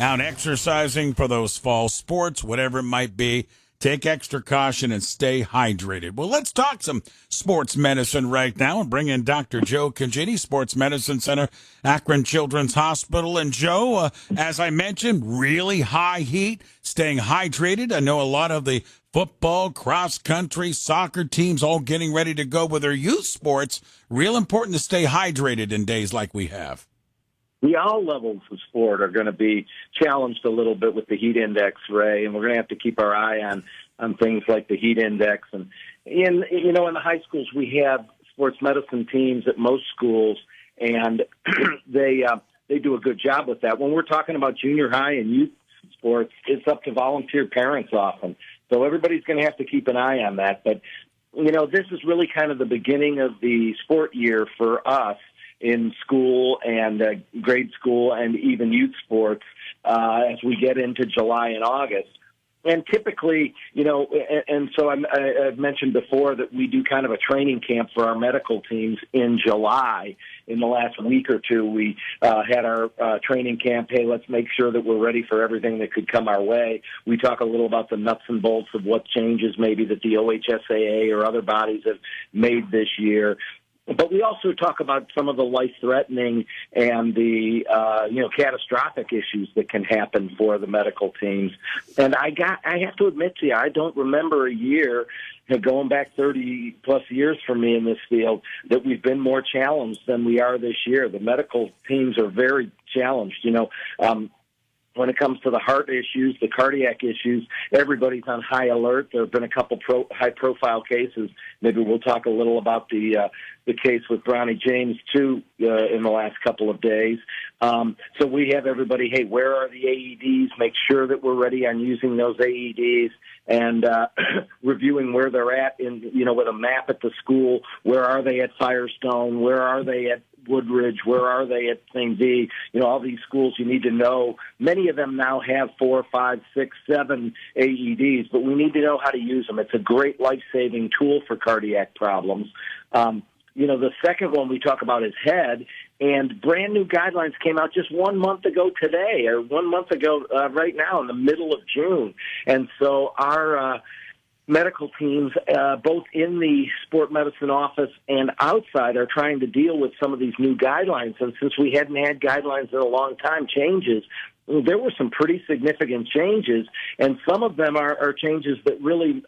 out exercising for those fall sports, whatever it might be. Take extra caution and stay hydrated. Well, let's talk some sports medicine right now and bring in Dr. Joe Congini, Sports Medicine Center, Akron Children's Hospital. And Joe, as I mentioned, really high heat, staying hydrated. I know a lot of the football, cross country, soccer teams all getting ready to go with their youth sports. Real important to stay hydrated in days like we have. All levels of sport are going to be challenged a little bit with the heat index, Ray, and we're going to have to keep our eye on things like the heat index. And in the high schools, we have sports medicine teams at most schools, and they do a good job with that. When we're talking about junior high and youth sports, it's up to volunteer parents often. So everybody's going to have to keep an eye on that. But, this is really kind of the beginning of the sport year for us in school and grade school and even youth sports as we get into July and August. And typically, so I've mentioned before that we do kind of a training camp for our medical teams in July. In the last week or two, we had our training camp. Hey, let's make sure that we're ready for everything that could come our way. We talk a little about the nuts and bolts of what changes maybe that the OHSAA or other bodies have made this year. But we also talk about some of the life-threatening and the catastrophic issues that can happen for the medical teams. And I have to admit to you, I don't remember a year going back 30-plus years for me in this field that we've been more challenged than we are this year. The medical teams are very challenged. When it comes to the heart issues, the cardiac issues, everybody's on high alert. There have been a couple high-profile cases. Maybe we'll talk a little about the case with Bronny James, too, in the last couple of days. So we have everybody, hey, where are the AEDs? Make sure that we're ready on using those AEDs and reviewing where they're at with a map at the school. Where are they at Firestone? Where are they at Woodridge? Where are they at St. V? All these schools you need to know. Many of them now have 4, 5, 6, 7 AEDs, but we need to know how to use them. It's a great life-saving tool for cardiac problems. The second one we talk about is head, and brand new guidelines came out just 1 month ago today, or 1 month ago right now in the middle of June. And so our medical teams, both in the sport medicine office and outside, are trying to deal with some of these new guidelines. And since we hadn't had guidelines in a long time, changes, there were some pretty significant changes, and some of them are changes that really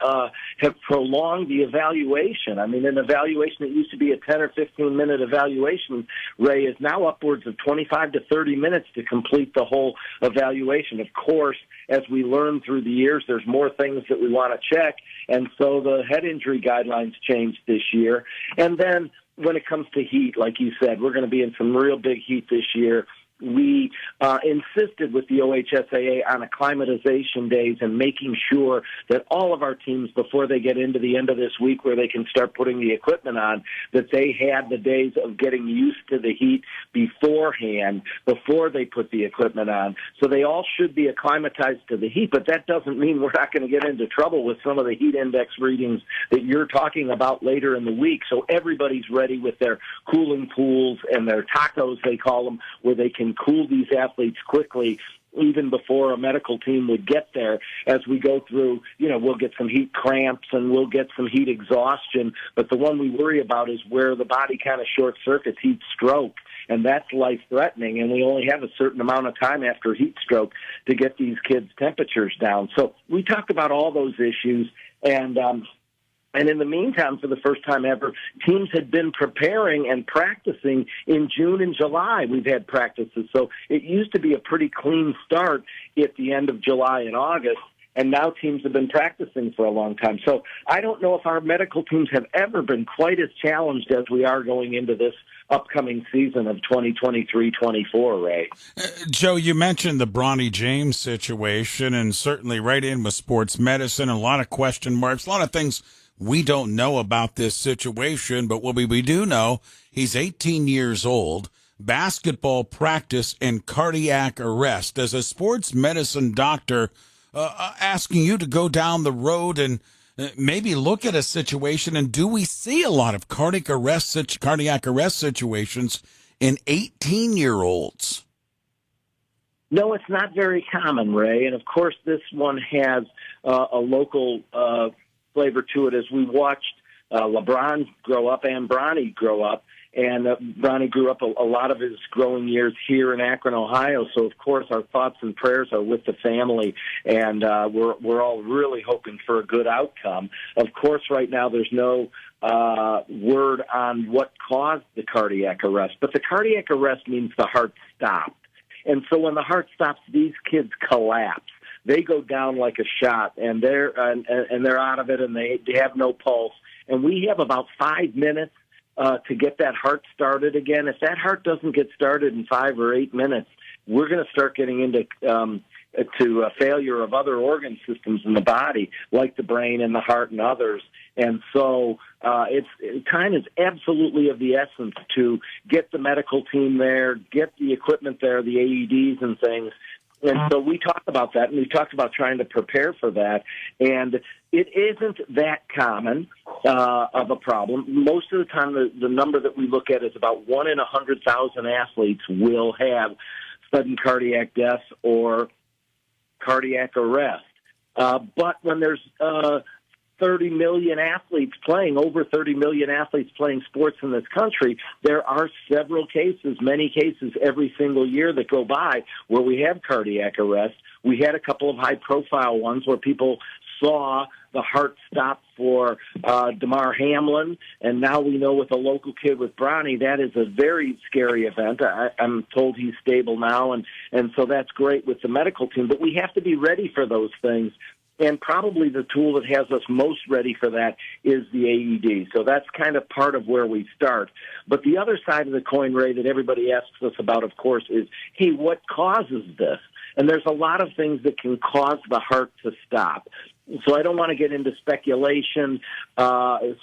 have prolonged the evaluation. I mean, an evaluation that used to be a 10 or 15-minute evaluation, Ray, is now upwards of 25 to 30 minutes to complete the whole evaluation. Of course, as we learn through the years, there's more things that we want to check, and so the head injury guidelines changed this year. And then when it comes to heat, like you said, we're going to be in some real big heat this year. We insisted with the OHSAA on acclimatization days and making sure that all of our teams, before they get into the end of this week where they can start putting the equipment on, that they had the days of getting used to the heat beforehand, before they put the equipment on. So they all should be acclimatized to the heat, but that doesn't mean we're not going to get into trouble with some of the heat index readings that you're talking about later in the week. So everybody's ready with their cooling pools and their tacos, they call them, where they can cool these athletes quickly even before a medical team would get there. As we go through, we'll get some heat cramps and we'll get some heat exhaustion, but the one we worry about is where the body kind of short circuits, heat stroke, and that's life-threatening, and we only have a certain amount of time after heat stroke to get these kids' temperatures down. So we talked about all those issues, and in the meantime, for the first time ever, teams had been preparing and practicing in June and July. We've had practices. So it used to be a pretty clean start at the end of July and August, and now teams have been practicing for a long time. So I don't know if our medical teams have ever been quite as challenged as we are going into this upcoming season of 2023-24, Ray. Joe, you mentioned the Bronny James situation, and certainly right in with sports medicine, a lot of question marks, a lot of things we don't know about this situation, but what we do know, he's 18 years old, basketball practice and cardiac arrest. As a sports medicine doctor, asking you to go down the road and maybe look at a situation, and do we see a lot of cardiac arrest situations in 18-year-olds? No, it's not very common, Ray. And of course, this one has a local flavor to it as we watched LeBron grow up and Bronny grow up. And Bronny grew up a lot of his growing years here in Akron, Ohio. So, of course, our thoughts and prayers are with the family, and we're all really hoping for a good outcome. Of course, right now there's no word on what caused the cardiac arrest, but the cardiac arrest means the heart stopped. And so when the heart stops, these kids collapse. They go down like a shot, and they're out of it, and they have no pulse. And we have about 5 minutes to get that heart started again. If that heart doesn't get started in 5 or 8 minutes, we're going to start getting into to failure of other organ systems in the body, like the brain and the heart and others. And so time is absolutely of the essence to get the medical team there, get the equipment there, the AEDs and things. And so we talked about that, and we talked about trying to prepare for that. And it isn't that common of a problem. Most of the time, the number that we look at is about 1 in 100,000 athletes will have sudden cardiac death or cardiac arrest. But when there's 30 million athletes playing, over 30 million athletes playing sports in this country, there are several cases, many cases every single year that go by where we have cardiac arrest. We had a couple of high-profile ones where people saw the heart stop for Damar Hamlin, and now we know with a local kid with Bronny, that is a very scary event. I'm told he's stable now, and so that's great with the medical team. But we have to be ready for those things. And probably the tool that has us most ready for that is the AED. So that's kind of part of where we start. But the other side of the coin, Ray, that everybody asks us about, of course, is, hey, what causes this? And there's a lot of things that can cause the heart to stop. So I don't want to get into speculation,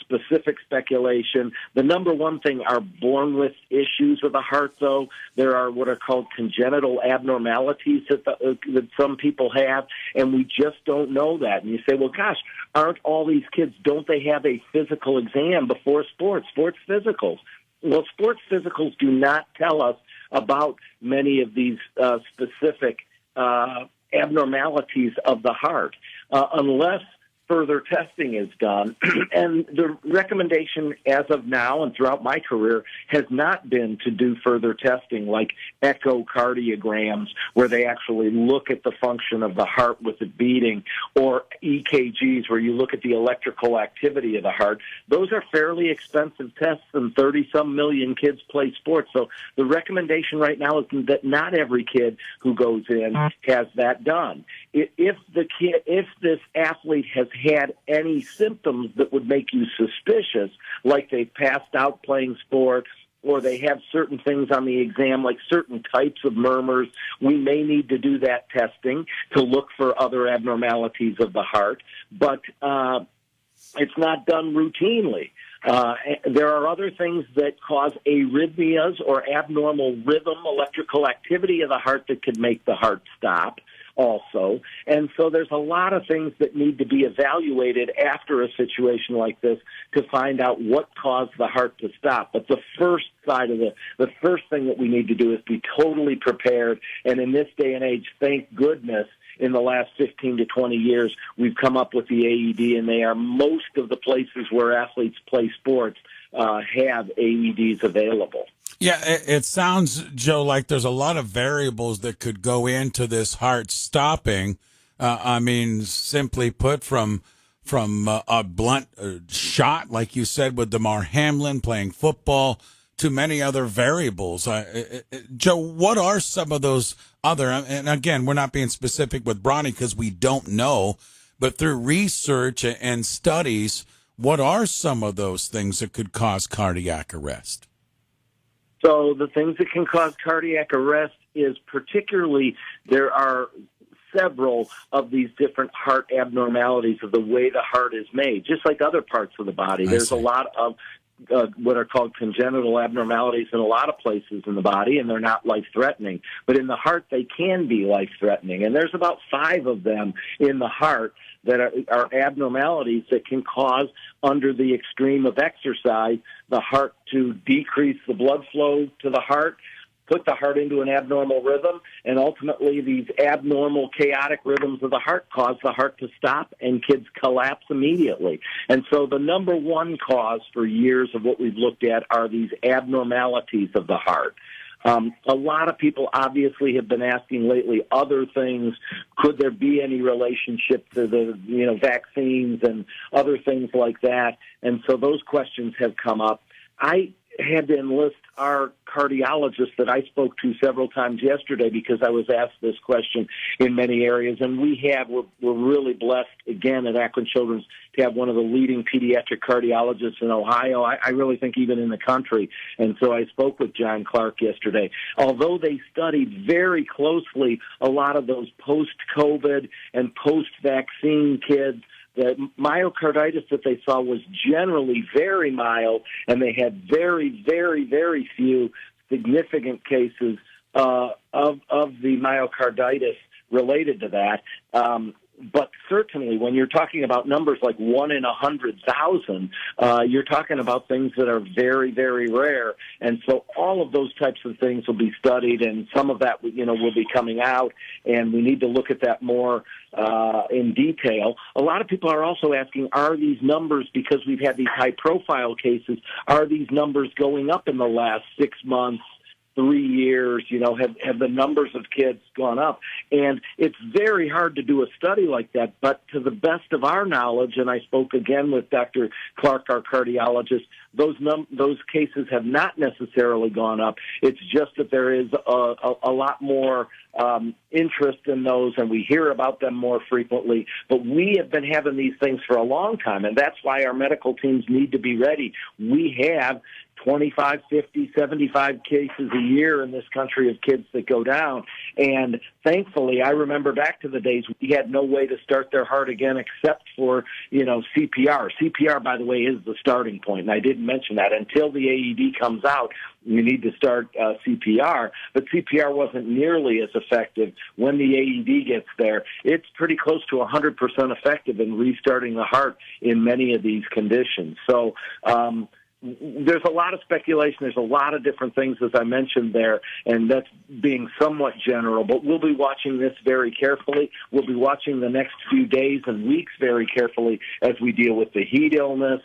specific speculation. The number one thing are born with issues with the heart, though. There are what are called congenital abnormalities that some people have, and we just don't know that. And you say, well, gosh, aren't all these kids, don't they have a physical exam before sports physicals? Well, sports physicals do not tell us about many of these specific abnormalities of the heart unless further testing is done. And the recommendation as of now and throughout my career has not been to do further testing like echocardiograms where they actually look at the function of the heart with it beating, or EKGs where you look at the electrical activity of the heart. Those are fairly expensive tests, and 30-some million kids play sports. So the recommendation right now is that not every kid who goes in has that done. If this athlete has had any symptoms that would make you suspicious, like they've passed out playing sport, or they have certain things on the exam, like certain types of murmurs, we may need to do that testing to look for other abnormalities of the heart. But it's not done routinely. There are other things that cause arrhythmias or abnormal rhythm, electrical activity of the heart that could make the heart stop also. And so there's a lot of things that need to be evaluated after a situation like this to find out what caused the heart to stop. But the first side of the first thing that we need to do is be totally prepared. And in this day and age, thank goodness, in the last 15 to 20 years, we've come up with the AED, and they are most of the places where athletes play sports have AEDs available. Yeah, it sounds, Joe, like there's a lot of variables that could go into this heart stopping. I mean, simply put, from a blunt shot, like you said, with Damar Hamlin playing football, to many other variables. Joe, what are some of those other, and again, we're not being specific with Bronny because we don't know, but through research and studies, what are some of those things that could cause cardiac arrest? So the things that can cause cardiac arrest is particularly there are several of these different heart abnormalities of the way the heart is made, just like other parts of the body. There's a lot of what are called congenital abnormalities in a lot of places in the body, and they're not life-threatening. But in the heart, they can be life-threatening. And there's about 5 of them in the heart that are abnormalities that can cause, under the extreme of exercise, the heart to decrease the blood flow to the heart, put the heart into an abnormal rhythm, and ultimately these abnormal, chaotic rhythms of the heart cause the heart to stop, and kids collapse immediately. And so the number one cause for years of what we've looked at are these abnormalities of the heart. A lot of people obviously have been asking lately other things. Could there be any relationship to the, vaccines and other things like that? And so those questions have come up. I had to enlist our cardiologist that I spoke to several times yesterday because I was asked this question in many areas. And we're really blessed, again, at Akron Children's to have one of the leading pediatric cardiologists in Ohio, I really think even in the country. And so I spoke with John Clark yesterday. Although they studied very closely a lot of those post-COVID and post-vaccine kids, the myocarditis that they saw was generally very mild, and they had very, very, very few significant cases of the myocarditis related to that. But certainly, when you're talking about numbers like 1 in 100,000, you're talking about things that are very, very rare. And so all of those types of things will be studied, and some of that, will be coming out, and we need to look at that more in detail. A lot of people are also asking, are these numbers, because we've had these high-profile cases, are these numbers going up in the last 6 months? 3 years, have the numbers of kids gone up? And it's very hard to do a study like that, but to the best of our knowledge, and I spoke again with Dr. Clark, our cardiologist, those cases have not necessarily gone up. It's just that there is a lot more interest in those, and we hear about them more frequently. But we have been having these things for a long time, and that's why our medical teams need to be ready. We have 25, 50, 75 cases a year in this country of kids that go down. And thankfully, I remember back to the days we had no way to start their heart again except for, CPR. CPR, by the way, is the starting point. And I didn't mention that. Until the AED comes out, you need to start CPR. But CPR wasn't nearly as effective when the AED gets there. It's pretty close to 100% effective in restarting the heart in many of these conditions. So, there's a lot of speculation. There's a lot of different things, as I mentioned there, and that's being somewhat general. But we'll be watching this very carefully. We'll be watching the next few days and weeks very carefully as we deal with the heat illness,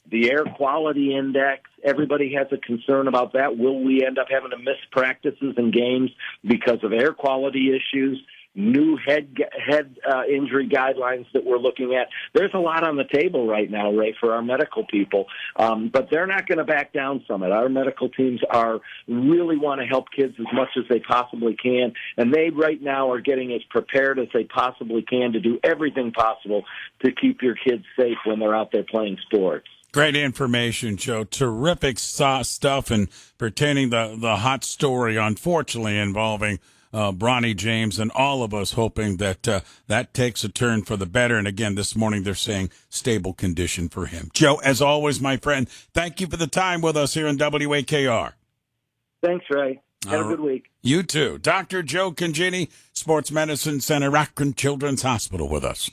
the air quality index. Everybody has a concern about that. Will we end up having to miss practices and games because of air quality issues? New head injury guidelines that we're looking at. There's a lot on the table right now, Ray, for our medical people, but they're not going to back down from it. Our medical teams really want to help kids as much as they possibly can, and they right now are getting as prepared as they possibly can to do everything possible to keep your kids safe when they're out there playing sports. Great information, Joe. Terrific stuff, and pertaining the hot story, unfortunately, involving Bronny James, and all of us hoping that that takes a turn for the better. And again, this morning they're saying stable condition for him. Joe, as always, my friend, thank you for the time with us here in WAKR. Thanks, Ray. Have a good week. You too. Dr. Joe Congini, Sports Medicine Center, Akron Children's Hospital with us.